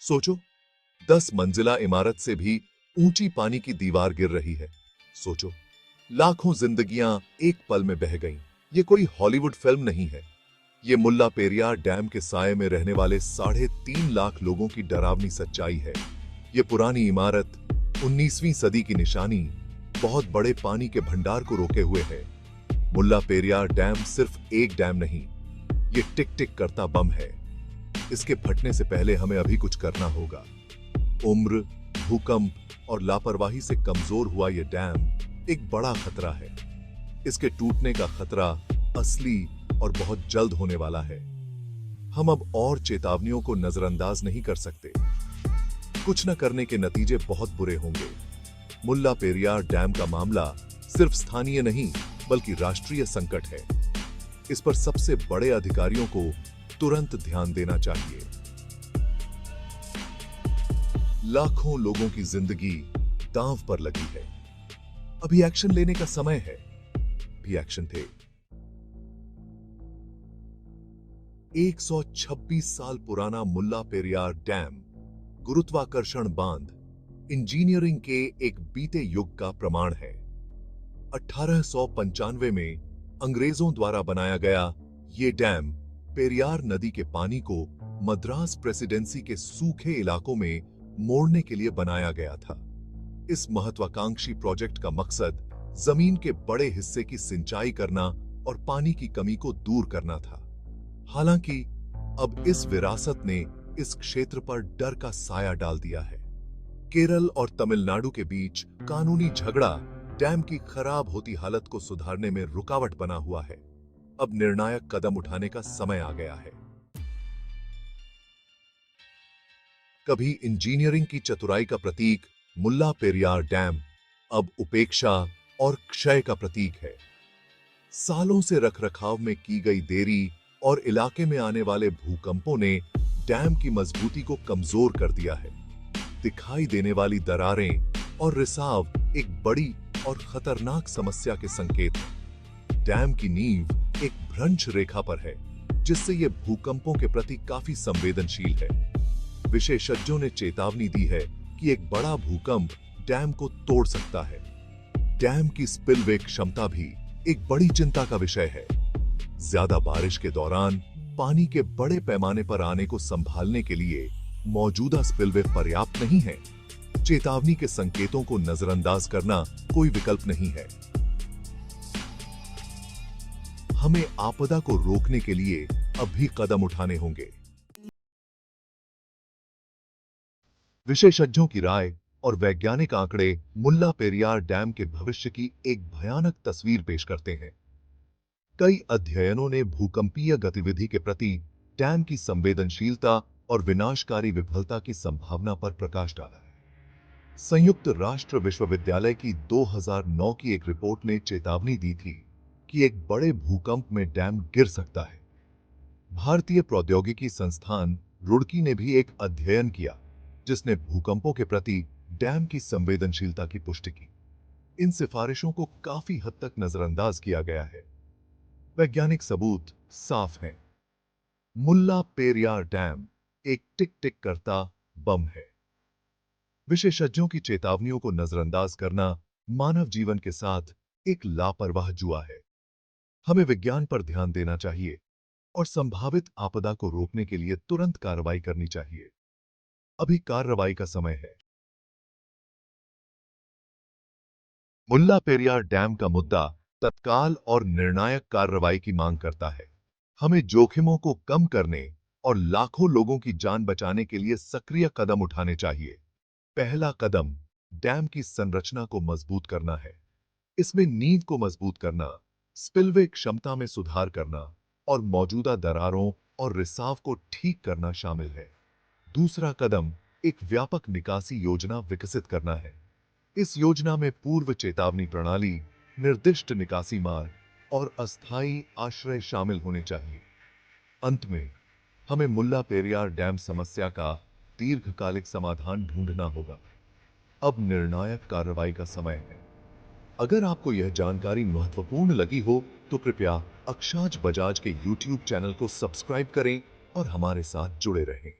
सोचो, 10 मंजिला इमारत से भी ऊंची पानी की दीवार गिर रही है। सोचो, लाखों जिंदगियां एक पल में बह गईं। ये कोई हॉलीवुड फिल्म नहीं है। ये मुल्ला पेरियार डैम के साये में रहने वाले 3.5 लाख लोगों की डरावनी सच्चाई है। ये पुरानी इमारत 19वीं सदी की निशानी बहुत बड़े पानी के भंडार को रोके हुए है। मुल्ला पेरियार डैम सिर्फ एक डैम नहीं, ये टिक टिक करता बम है। इसके फटने से पहले हमें अभी कुछ करना होगा। उम्र, भूकंप और लापरवाही से कमजोर हुआ यह डैम एक बड़ा खतरा है। इसके टूटने का खतरा असली और बहुत जल्द होने वाला है। हम अब और चेतावनियों को नजरअंदाज नहीं कर सकते। कुछ न करने के नतीजे बहुत बुरे होंगे। मुल्ला पेरियार डैम का मामला सिर्फ स्थानीय नहीं बल्कि राष्ट्रीय संकट है। इस पर सबसे बड़े अधिकारियों को तुरंत ध्यान देना चाहिए। लाखों लोगों की जिंदगी दांव पर लगी है। अभी एक्शन लेने का समय है। भी एक्शन थे। 126 साल पुराना मुल्ला पेरियार डैम गुरुत्वाकर्षण बांध इंजीनियरिंग के एक बीते युग का प्रमाण है। 1895 में अंग्रेजों द्वारा बनाया गया ये डैम पेरियार नदी के पानी को मद्रास प्रेसिडेंसी के सूखे इलाकों में मोड़ने के लिए बनाया गया था। इस महत्वाकांक्षी प्रोजेक्ट का मकसद जमीन के बड़े हिस्से की सिंचाई करना और पानी की कमी को दूर करना था। हालांकि अब इस विरासत ने इस क्षेत्र पर डर का साया डाल दिया है। केरल और तमिलनाडु के बीच कानूनी झगड़ा डैम की खराब होती हालत को सुधारने में रुकावट बना हुआ है। अब निर्णायक कदम उठाने का समय आ गया है। कभी इंजीनियरिंग की चतुराई का प्रतीक मुल्ला पेरियार डैम अब उपेक्षा और क्षय का प्रतीक है। सालों से रखरखाव में की गई देरी और इलाके में आने वाले भूकंपों ने डैम की मजबूती को कमजोर कर दिया है। दिखाई देने वाली दरारें और रिसाव एक बड़ी और खतरनाक समस्या के संकेत हैं। डैम की नींव एक भ्रंश रेखा पर है, जिससे यह भूकंपों के प्रति काफी संवेदनशील है। विशेषज्ञों ने चेतावनी दी है कि एक बड़ा भूकंप डैम को तोड़ सकता है। डैम की स्पिलवे क्षमता भी एक बड़ी चिंता का विषय है। ज्यादा बारिश के दौरान पानी के बड़े पैमाने पर आने को संभालने के लिए मौजूदा स्पिलवे पर्याप्त नहीं है। चेतावनी के संकेतों को नजरअंदाज करना कोई विकल्प नहीं है। हमें आपदा को रोकने के लिए अब भी कदम उठाने होंगे। विशेषज्ञों की राय और वैज्ञानिक आंकड़े मुल्ला पेरियार डैम के भविष्य की एक भयानक तस्वीर पेश करते हैं। कई अध्ययनों ने भूकंपीय गतिविधि के प्रति डैम की संवेदनशीलता और विनाशकारी विफलता की संभावना पर प्रकाश डाला है। संयुक्त राष्ट्र विश्वविद्यालय की 2009 की एक रिपोर्ट ने चेतावनी दी थी कि एक बड़े भूकंप में डैम गिर सकता है। भारतीय प्रौद्योगिकी संस्थान रुड़की ने भी एक अध्ययन किया, जिसने भूकंपों के प्रति डैम की संवेदनशीलता की पुष्टि की। इन सिफारिशों को काफी हद तक नजरअंदाज किया गया है। वैज्ञानिक सबूत साफ हैं। मुल्ला पेरियार डैम एक टिक टिक करता बम है। विशेषज्ञों की चेतावनियों को नजरअंदाज करना मानव जीवन के साथ एक लापरवाह जुआ है। हमें विज्ञान पर ध्यान देना चाहिए और संभावित आपदा को रोकने के लिए तुरंत कार्रवाई करनी चाहिए। अभी कार्रवाई का समय है। मुल्ला पेरियार डैम का मुद्दा तत्काल और निर्णायक कार्रवाई की मांग करता है। हमें जोखिमों को कम करने और लाखों लोगों की जान बचाने के लिए सक्रिय कदम उठाने चाहिए। पहला कदम डैम की संरचना को मजबूत करना है। इसमें नींव को मजबूत करना, स्पिलवे क्षमता में सुधार करना और मौजूदा दरारों और रिसाव को ठीक करना शामिल है। दूसरा कदम एक व्यापक निकासी योजना विकसित करना है। इस योजना में पूर्व चेतावनी प्रणाली, निर्दिष्ट निकासी मार्ग और अस्थायी आश्रय शामिल होने चाहिए। अंत में हमें मुल्ला पेरियार डैम समस्या का दीर्घकालिक समाधान ढूंढना होगा। अब निर्णायक कार्रवाई का समय है। अगर आपको यह जानकारी महत्वपूर्ण लगी हो तो कृपया अक्षाज बजाज के YouTube चैनल को सब्सक्राइब करें और हमारे साथ जुड़े रहें।